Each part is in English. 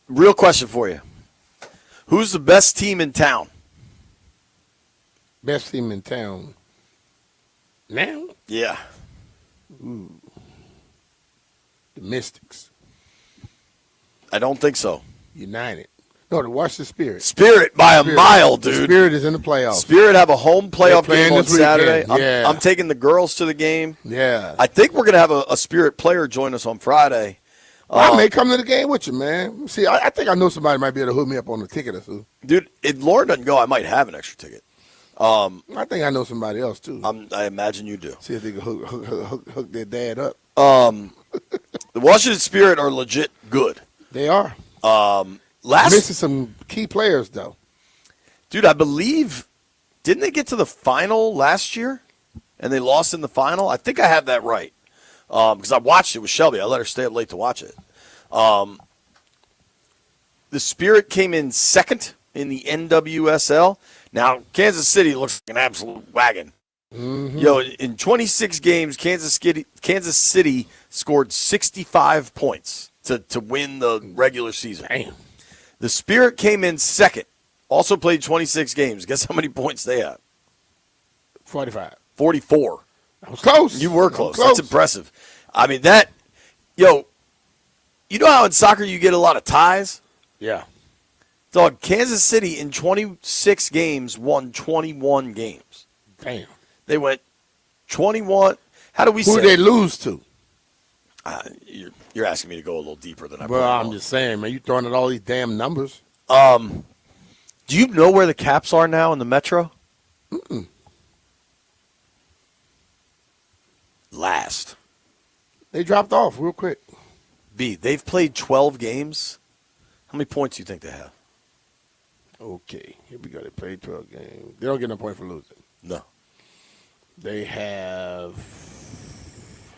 Real question for you. Who's the best team in town? Best team in town now? Yeah. Ooh. The Mystics. I don't think so. United. No, the Washington Spirit. Spirit by a mile, dude. The Spirit is in the playoffs. Spirit have a home playoff game on Saturday. Yeah. I'm taking the girls to the game. Yeah. I think we're going to have a Spirit player join us on Friday. I may come to the game with you, man. See, I think I know somebody might be able to hook me up on a ticket or two. Dude, if Lauren doesn't go, I might have an extra ticket. I think I know somebody else, too. I imagine you do. See if they can hook their dad up. The Washington Spirit are legit good. They are. Missing some key players, though. Dude, I believe, didn't they get to the final last year? And they lost in the final? I think I have that right. Because I watched it with Shelby. I let her stay up late to watch it. The Spirit came in second in the NWSL. Now, Kansas City looks like an absolute wagon. Mm-hmm. Yo, in 26 games, Kansas City scored 65 points to win the regular season. Damn. The Spirit came in second, also played 26 games. Guess how many points they had? 45. 44. I was close. You were close. That's impressive. I mean, you know how in soccer you get a lot of ties? Yeah. Dog, Kansas City in 26 games won 21 games. Damn. They went 21. How do we say? Who did they lose to? You're asking me to go a little deeper than I. Well, I'm just saying, man. You throwing out all these damn numbers. Do you know where the Caps are now in the Metro? Mm-mm. Last. They dropped off real quick. They've played 12 games. How many points do you think they have? Okay, here we go. They played 12 games. They don't get no point for losing. No. They have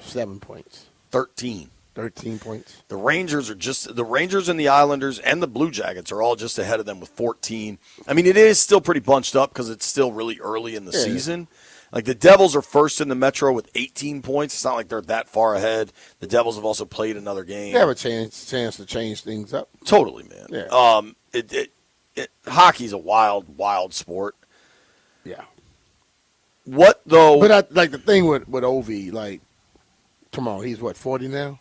7 points. 13. 13 points. The Rangers and the Islanders and the Blue Jackets are all just ahead of them with 14. I mean, it is still pretty bunched up because it's still really early in the season. Like, the Devils are first in the Metro with 18 points. It's not like they're that far ahead. The Devils have also played another game. They have a chance to change things up. Totally, man. Yeah. Hockey's a wild, wild sport. Yeah. What, though? But like the thing with Ovi, like, come on, he's what, 40 now?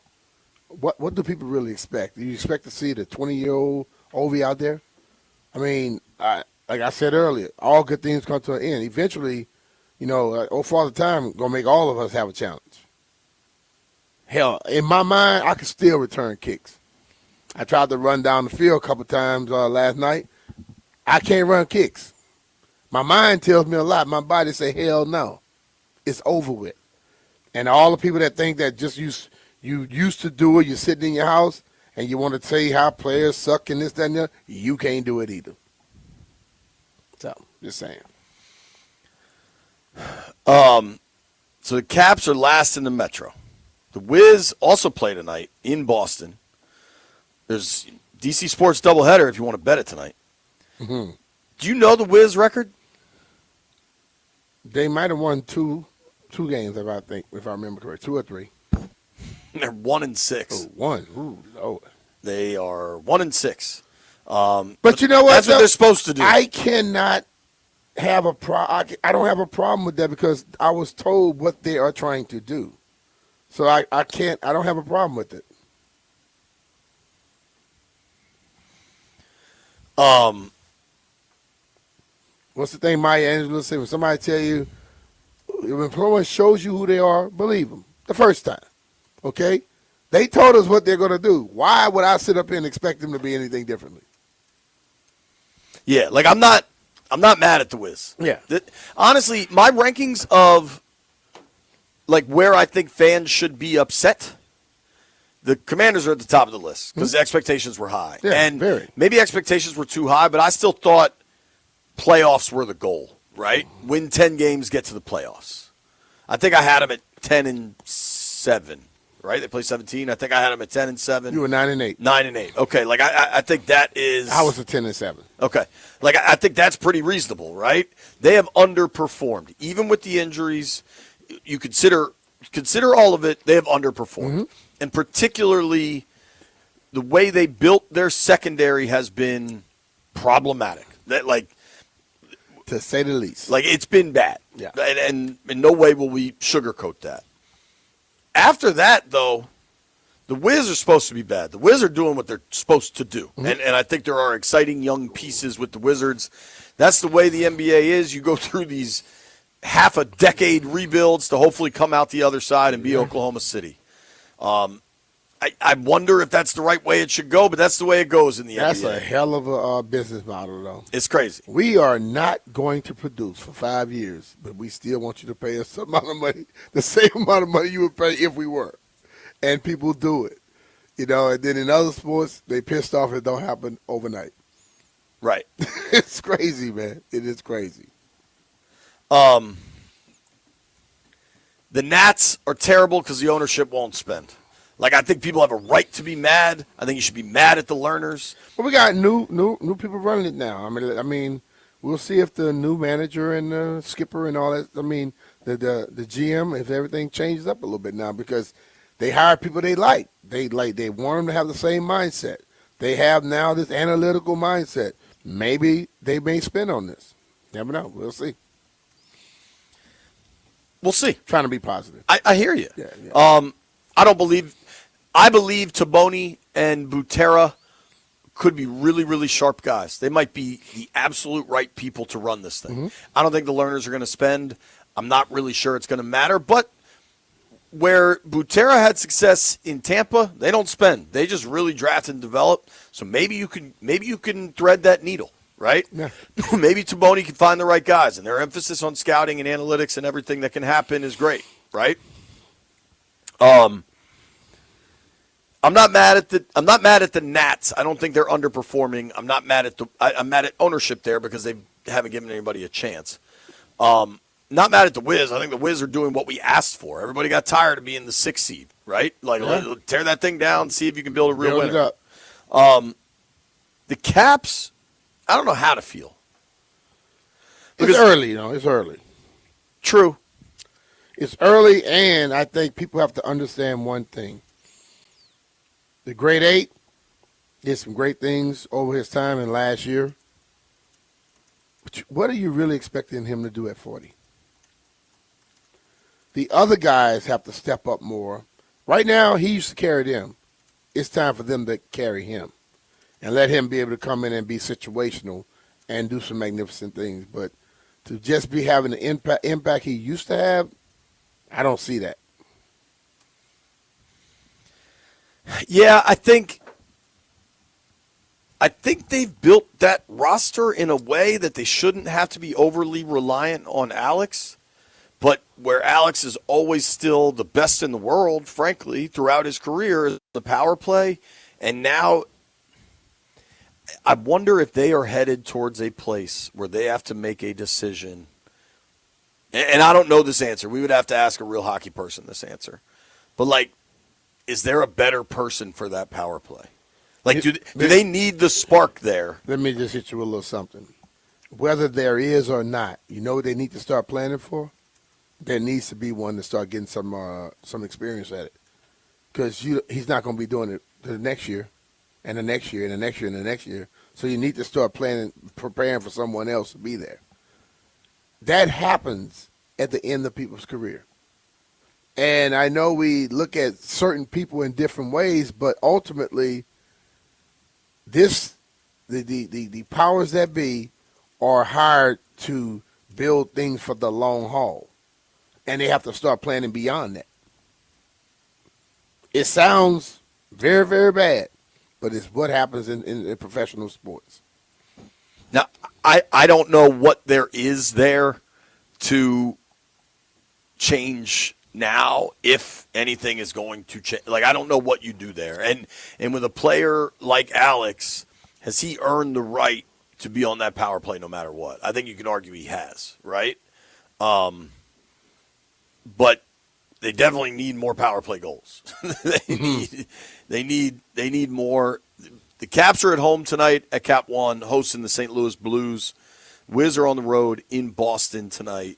What do people really expect? Do you expect to see the 20-year-old Ovi out there? I mean, like I said earlier, all good things come to an end. Eventually, Father Time going to make all of us have a challenge. Hell, in my mind, I can still return kicks. I tried to run down the field a couple times last night. I can't run kicks. My mind tells me a lot. My body say, hell no. It's over with. And all the people that think that just you used to do it, you're sitting in your house, and you want to tell you how players suck and this, that, and that, you can't do it either. So, just saying. So the Caps are last in the Metro. The Wiz also play tonight in Boston. There's DC Sports doubleheader if you want to bet it tonight. Mm-hmm. Do you know the Wiz record? They might have won two games, if I remember correct, 2 or 3. They're 1-6. Oh, 1. Ooh, Lord. They are 1-6. But you know what? That's what they're supposed to do. I cannot have a I don't have a problem with that because I was told what they are trying to do. So I don't have a problem with it. What's the thing Maya Angelou said? When somebody tell you, if someone shows you who they are, believe them the first time. Okay? They told us what they're going to do. Why would I sit up here and expect them to be anything differently? Yeah, like I'm not mad at the Wiz. Yeah. Honestly, my rankings of like where I think fans should be upset, the Commanders are at the top of the list because the expectations were high. Yeah, and very. Maybe expectations were too high, but I still thought playoffs were the goal, right? Win 10 games, get to the playoffs. I think I had them at 10-7, right? They play 17. I think I had them at 10-7. You were 9-8. 9-8. Okay, like I think that is. I was a 10-7. Okay, like I think that's pretty reasonable, right? They have underperformed, even with the injuries. You consider all of it. They have underperformed, and particularly the way they built their secondary has been problematic. That to say the least. Like it's been bad. Yeah. And in no way will we sugarcoat that. After that, though, the Wiz are supposed to be bad. The Wiz are doing what they're supposed to do. Mm-hmm. And I think there are exciting young pieces with the Wizards. That's the way the NBA is. You go through these half a decade rebuilds to hopefully come out the other side and be Oklahoma City. I wonder if that's the right way it should go, but that's the way it goes in the NBA. That's a hell of a business model, though. It's crazy. We are not going to produce for 5 years, but we still want you to pay us some amount of money, the same amount of money you would pay if we were. And people do it. And then in other sports, they pissed off it don't happen overnight. Right. It's crazy, man. It is crazy. The Nats are terrible because the ownership won't spend. I think people have a right to be mad. I think you should be mad at the learners. Well, we got new people running it now. I mean, we'll see if the new manager and the skipper and all that. I mean, the GM, if everything changes up a little bit now, because they hire people they like. They want them to have the same mindset. They have now this analytical mindset. Maybe they may spend on this. Never know. We'll see. We'll see. Trying to be positive. I hear you. Yeah. I believe Taboni and Butera could be really, really sharp guys. They might be the absolute right people to run this thing. Mm-hmm. I don't think the learners are going to spend. I'm not really sure it's going to matter. But where Butera had success in Tampa, they don't spend. They just really draft and develop. So maybe you can thread that needle, right? Yeah. Maybe Taboni can find the right guys, and their emphasis on scouting and analytics and everything that can happen is great, right? I'm not mad at the Nats. I don't think they're underperforming. I'm not mad at I'm mad at ownership there because they haven't given anybody a chance. Not mad at the Wiz. I think the Wiz are doing what we asked for. Everybody got tired of being the 6th seed, right? Tear that thing down, see if you can build a real winner. It up. The Caps, I don't know how to feel. It's early, It's early. True. It's early, and I think people have to understand one thing. The grade 8 did some great things over his time in last year. But what are you really expecting him to do at 40? The other guys have to step up more. Right now, he used to carry them. It's time for them to carry him and let him be able to come in and be situational and do some magnificent things. But to just be having the impact he used to have, I don't see that. Yeah, I think they've built that roster in a way that they shouldn't have to be overly reliant on Alex. But where Alex is always still the best in the world, frankly, throughout his career, is the power play. And now I wonder if they are headed towards a place where they have to make a decision. And I don't know this answer. We would have to ask a real hockey person this answer. But, is there a better person for that power play? Do they need the spark there? Let me just hit you with a little something. Whether there is or not, you know what they need to start planning for? There needs to be one to start getting some experience at it. Because he's not going to be doing it the next year and the next year and the next year and the next year. So you need to start preparing for someone else to be there. That happens at the end of people's career. And I know we look at certain people in different ways, but ultimately, the powers that be are hired to build things for the long haul, and they have to start planning beyond that. It sounds very, very bad, but it's what happens in professional sports. Now, I don't know what there is there to change now, if anything is going to change. I don't know what you do there. And with a player like Alex, has he earned the right to be on that power play no matter what? I think you can argue he has, right? But they definitely need more power play goals. They need more. The Caps are at home tonight at Cap One, hosting the St. Louis Blues. Wiz are on the road in Boston tonight.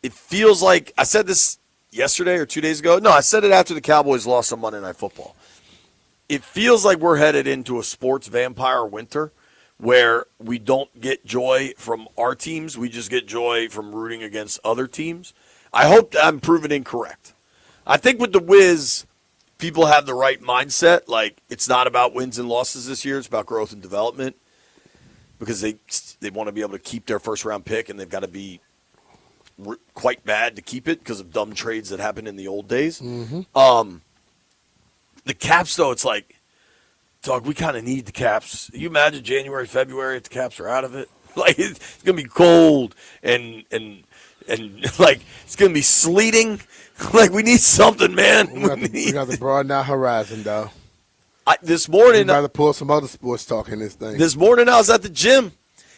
It feels like, I said this yesterday or 2 days ago. No, I said it after the Cowboys lost on Monday Night Football. It feels like we're headed into a sports vampire winter where we don't get joy from our teams. We just get joy from rooting against other teams. I hope I'm proven incorrect. I think with the Wiz, people have the right mindset. Like, it's not about wins and losses this year. It's about growth and development because they want to be able to keep their first-round pick, and they've got to be quite bad to keep it because of dumb trades that happened in the old days. Mm-hmm. The Caps, though, it's like, dog, we kind of need the Caps. You imagine January, February if the Caps are out of it? Like, it's going to be cold and like, it's going to be sleeting. Like, we need something, man. We got to broaden our horizon, though. This morning, we'd rather pull some other sports talk in this thing. This morning, I was at the gym,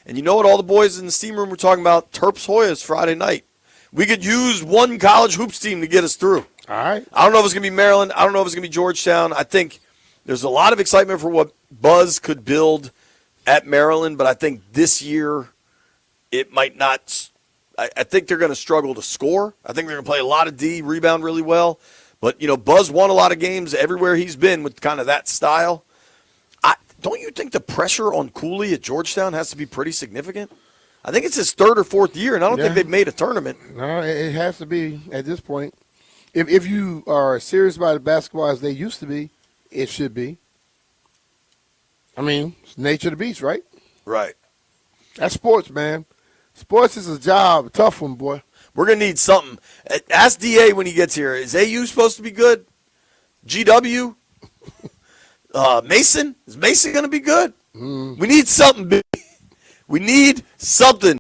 and you know what all the boys in the steam room were talking about? Terps Hoyas Friday night. We could use one college hoops team to get us through. All right. I don't know if it's going to be Maryland. I don't know if it's going to be Georgetown. I think there's a lot of excitement for what Buzz could build at Maryland, but I think this year it might not. I think they're going to struggle to score. I think they're going to play a lot of D, rebound really well. But, Buzz won a lot of games everywhere he's been with kind of that style. Don't you think the pressure on Cooley at Georgetown has to be pretty significant? I think it's his third or fourth year, and I don't think they've made a tournament. No, it has to be at this point. If you are serious about the basketball as they used to be, it should be. I mean, it's nature of the beast, right? Right. That's sports, man. Sports is a job, a tough one, boy. We're going to need something. Ask DA when he gets here. Is AU supposed to be good? GW? Mason? Is Mason going to be good? We need something big. We need something.